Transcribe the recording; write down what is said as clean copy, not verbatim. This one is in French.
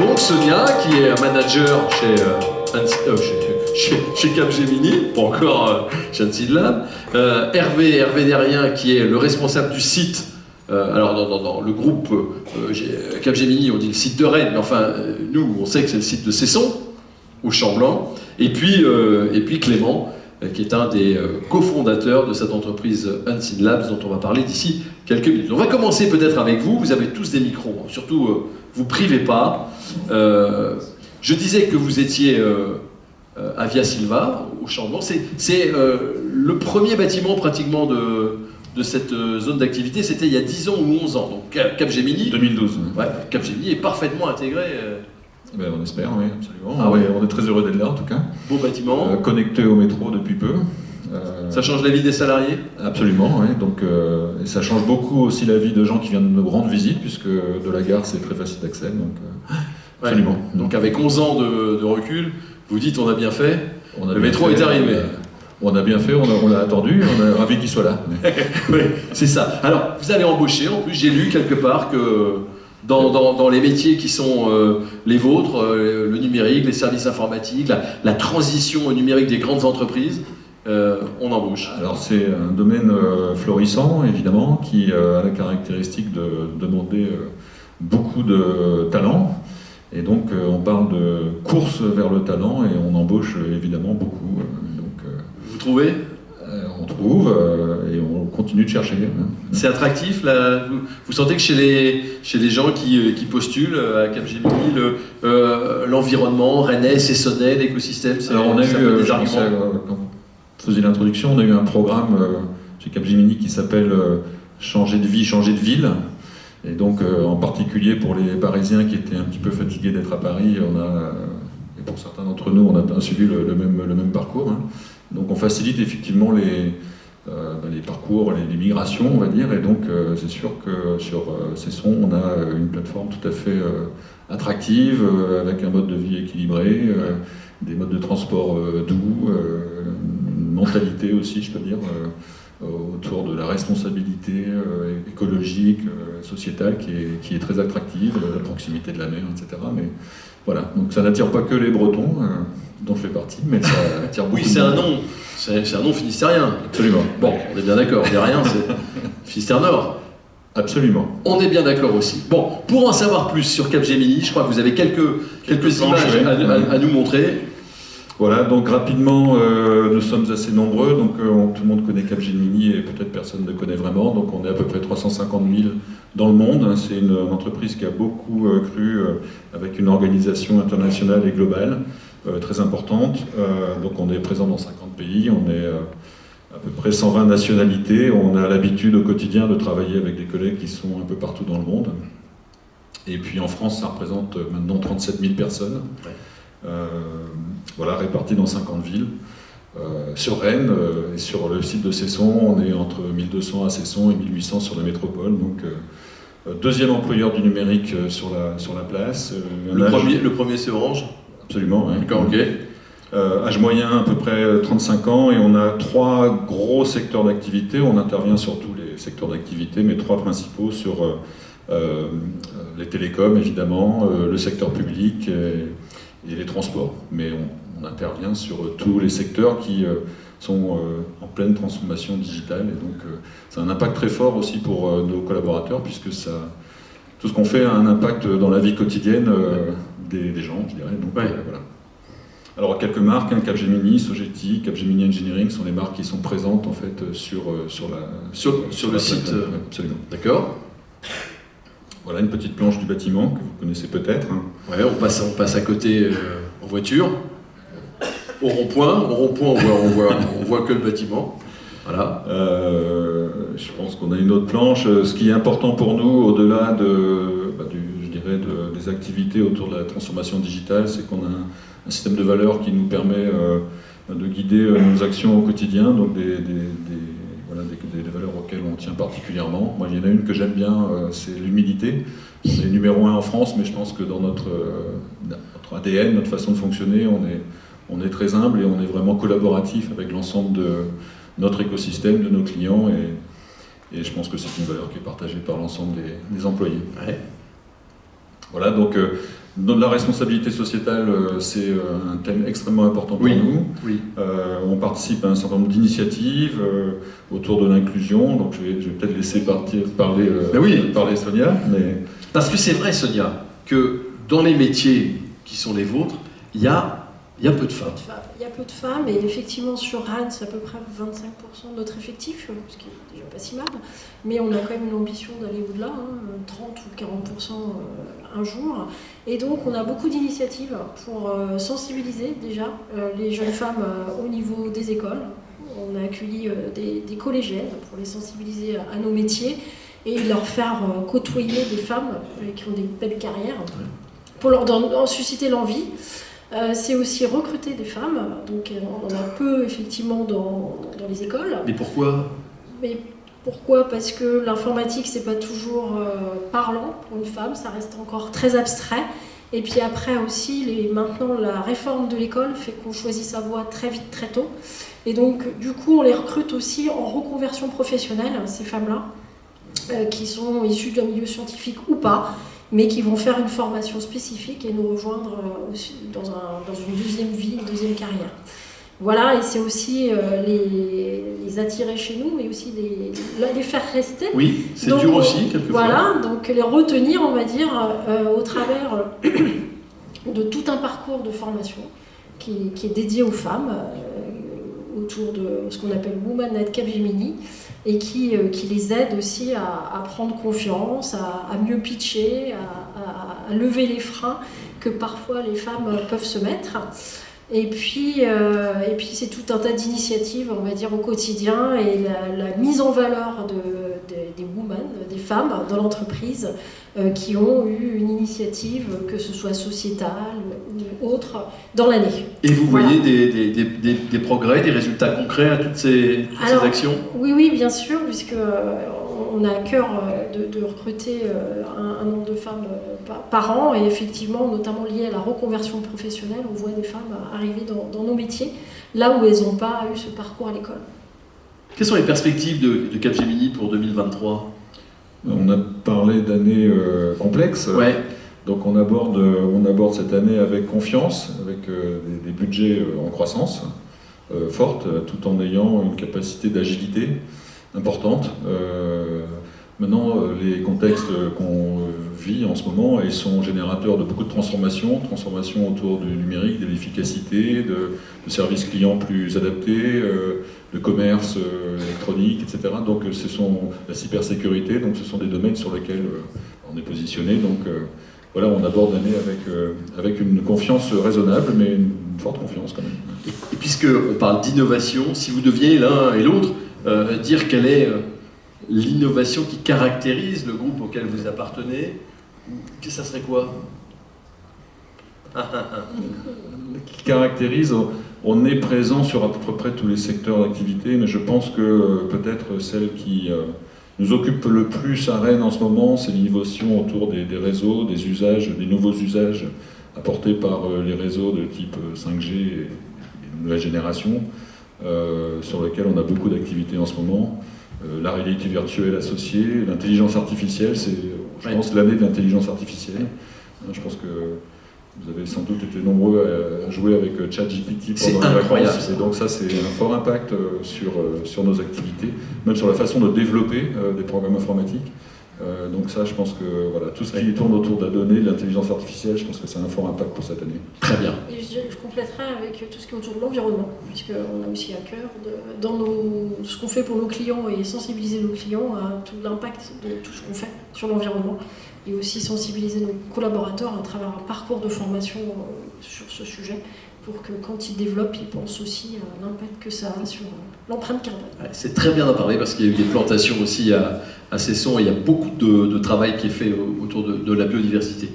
donc Sonia, qui est un manager chez Capgemini, pas encore chez Unseenlabs. Hervé Derrien, qui est le responsable du site. Alors dans le groupe Capgemini, on dit le site de Rennes, mais enfin nous on sait que c'est le site de Cesson, au Champ-Blanc. Et puis Clément, qui est un des cofondateurs de cette entreprise Unseenlabs dont on va parler d'ici quelques minutes. On va commencer peut-être avec vous. Vous avez tous des micros, surtout vous privez pas. Je disais que vous étiez à Via Silva, au Champ-Blanc. C'est le premier bâtiment pratiquement de cette zone d'activité. C'était il y a 10 ans ou 11 ans. Donc Capgemini. 2012. Ouais, Capgemini est parfaitement intégré. Ben, on espère, oui, absolument. Ah ouais. On est très heureux d'être là, en tout cas. Beau bâtiment. Connecté au métro depuis peu. Ça change la vie des salariés? Absolument, oui. Donc, et ça change beaucoup aussi la vie de gens qui viennent nous rendre visite, puisque de la gare, c'est très facile d'accès. Donc, absolument. Ouais. Donc avec 11 ans de recul, vous dites on a bien fait, le métro est arrivé. On a bien fait, on l'a attendu, on est ravi qu'il soit là. Oui, c'est ça. Alors, vous avez embauché, en plus, j'ai lu quelque part que dans les métiers qui sont les vôtres, le numérique, les services informatiques, la transition au numérique des grandes entreprises, on embauche. Alors c'est un domaine florissant, évidemment, qui a la caractéristique de demander beaucoup de talent. Et donc on parle de course vers le talent et on embauche évidemment beaucoup. Vous trouvez ? On trouve et on continue de chercher. C'est attractif là. Vous sentez que chez les gens qui postulent à Capgemini, l'environnement rennais, cessonnais, l'écosystème, alors on a eu, quand vous faisiez l'introduction, on a eu un programme chez Capgemini qui s'appelle Changer de vie, changer de ville. Et donc en particulier pour les Parisiens qui étaient un petit peu fatigués d'être à Paris, et pour certains d'entre nous, on a suivi le même parcours. Hein. Donc on facilite effectivement les parcours, les migrations, on va dire, et donc c'est sûr que sur Cesson, on a une plateforme tout à fait attractive, avec un mode de vie équilibré, des modes de transport doux, une mentalité aussi, je peux dire, autour de la responsabilité écologique, sociétale, qui est très attractive, la proximité de la mer, etc. Mais voilà, donc ça n'attire pas que les Bretons, dont je fais partie, mais ça attire beaucoup. Oui, c'est un nom. C'est un nom finistérien. Absolument. Bon, on est bien d'accord, il n'y a rien, c'est Finistère Nord. Absolument. On est bien d'accord aussi. Bon, pour en savoir plus sur Capgemini, je crois que vous avez quelques images à nous montrer. Voilà, donc rapidement, nous sommes assez nombreux, donc tout le monde connaît Capgemini et peut-être personne ne connaît vraiment, donc on est à peu près 350 000 dans le monde. C'est une entreprise qui a beaucoup cru avec une organisation internationale et globale très importante. Donc on est présent dans 50 pays, on est à peu près 120 nationalités, on a l'habitude au quotidien de travailler avec des collègues qui sont un peu partout dans le monde. Et puis en France, ça représente maintenant 37 000 personnes. Ouais. Voilà, répartis dans 50 villes. Sur Rennes et sur le site de Cesson, on est entre 1200 à Cesson et 1800 sur la métropole. Donc, deuxième employeur du numérique sur la place. Le premier c'est Orange. Absolument, oui. D'accord, ok. Âge moyen à peu près 35 ans et on a 3 gros secteurs d'activité. On intervient sur tous les secteurs d'activité, mais 3 principaux sur les télécoms évidemment, le secteur public et les transports. Mais on intervient sur tous les secteurs qui sont en pleine transformation digitale et donc ça a un impact très fort aussi pour nos collaborateurs puisque tout ce qu'on fait a un impact dans la vie quotidienne des gens, je dirais. Donc, ouais. Voilà. Alors quelques marques, Capgemini, Sogeti, Capgemini Engineering sont les marques qui sont présentes en fait sur le site. Absolument. D'accord. Voilà une petite planche du bâtiment que vous connaissez peut-être. Ouais, on passe à côté en voiture. Au rond-point, on voit que le bâtiment. Voilà. Je pense qu'on a une autre planche. Ce qui est important pour nous, au-delà des activités autour de la transformation digitale, c'est qu'on a un système de valeurs qui nous permet de guider nos actions au quotidien, donc des valeurs auxquelles on tient particulièrement. Moi, il y en a une que j'aime bien, c'est l'humilité. On est numéro 1 en France, mais je pense que dans notre ADN, notre façon de fonctionner, on est très humble et on est vraiment collaboratif avec l'ensemble de notre écosystème, de nos clients, et je pense que c'est une valeur qui est partagée par l'ensemble des employés. Ouais. Voilà, donc Dans la responsabilité sociétale, c'est un thème extrêmement important pour nous. Oui. On participe à un certain nombre d'initiatives autour de l'inclusion, donc je vais peut-être laisser parler Sonia. Mais... Parce que c'est vrai, Sonia, que dans les métiers qui sont les vôtres, il y a peu de femmes. Il y a peu de femmes, et effectivement sur Rennes, c'est à peu près 25% de notre effectif, ce qui est déjà pas si mal, mais on a quand même une ambition d'aller au-delà, 30 ou 40% un jour. Et donc on a beaucoup d'initiatives pour sensibiliser déjà les jeunes femmes au niveau des écoles. On a accueilli des collégiennes pour les sensibiliser à nos métiers et leur faire côtoyer des femmes qui ont des belles carrières, pour leur susciter l'envie. C'est aussi recruter des femmes, donc on en a peu effectivement dans les écoles. Mais pourquoi ? Parce que l'informatique, c'est pas toujours parlant pour une femme, ça reste encore très abstrait. Et puis après aussi, maintenant la réforme de l'école fait qu'on choisit sa voie très vite, très tôt. Et donc du coup, on les recrute aussi en reconversion professionnelle, ces femmes-là, qui sont issues d'un milieu scientifique ou pas, mais qui vont faire une formation spécifique et nous rejoindre aussi dans une deuxième vie, une deuxième carrière. Voilà, et c'est aussi les attirer chez nous, mais aussi les faire rester. Oui, c'est dur aussi, quelquefois. Voilà, donc les retenir, on va dire, au travers de tout un parcours de formation qui est dédié aux femmes, autour de ce qu'on appelle Women at Capgemini, et qui les aide aussi à prendre confiance, à mieux pitcher, à lever les freins que parfois les femmes peuvent se mettre. Et puis c'est tout un tas d'initiatives, on va dire, au quotidien, et la mise en valeur des women, des femmes dans l'entreprise qui ont eu une initiative, que ce soit sociétale ou autre, dans l'année. Et vous voyez des progrès, des résultats concrets à toutes ces actions ? Oui, bien sûr, puisque on a à cœur de recruter un nombre de femmes par an, et effectivement, notamment lié à la reconversion professionnelle, on voit des femmes arriver dans nos métiers, là où elles n'ont pas eu ce parcours à l'école. Quelles sont les perspectives de Capgemini pour 2023 ? On a parlé d'années complexes. Ouais. Donc on aborde cette année avec confiance, avec des budgets en croissance forte, tout en ayant une capacité d'agilité importante. Maintenant, les contextes qu'on vit en ce moment, ils sont générateurs de beaucoup de transformations autour du numérique, de l'efficacité, de services clients plus adaptés, de commerce électronique, etc. Donc ce sont la cybersécurité, donc ce sont des domaines sur lesquels on est positionné. Donc voilà, on aborde l'année avec une confiance raisonnable, mais une forte confiance quand même. Et puisqu'on parle d'innovation, si vous deviez l'un et l'autre dire quelle est l'innovation qui caractérise le groupe auquel vous appartenez, ça serait quoi ? Qui caractérise, on est présent sur à peu près tous les secteurs d'activité, mais je pense que peut-être celle qui nous occupe le plus à Rennes en ce moment, c'est l'innovation autour des réseaux, des usages, des nouveaux usages apportés par les réseaux de type 5G et nouvelle génération, sur lesquels on a beaucoup d'activités en ce moment. La réalité virtuelle associée, l'intelligence artificielle, c'est, je pense, l'année de l'intelligence artificielle. Je pense que vous avez sans doute été nombreux à jouer avec ChatGPT pendant les vacances. Et donc ça, c'est un fort impact sur nos activités, même sur la façon de développer des programmes informatiques. Donc ça, je pense que voilà, tout ce qui tourne autour de la donnée, de l'intelligence artificielle, je pense que c'est un fort impact pour cette année. Très bien. Et je compléterai avec tout ce qui est autour de l'environnement, puisqu'on a aussi à cœur, ce qu'on fait pour nos clients, et sensibiliser nos clients à tout l'impact de tout ce qu'on fait sur l'environnement, et aussi sensibiliser nos collaborateurs à travers un parcours de formation sur ce sujet, pour que quand ils développent, ils pensent aussi à l'impact que ça a sur l'empreinte carbone. Ouais, c'est très bien d'en parler, parce qu'il y a eu des plantations aussi à Cesson, et il y a beaucoup de travail qui est fait autour de la biodiversité.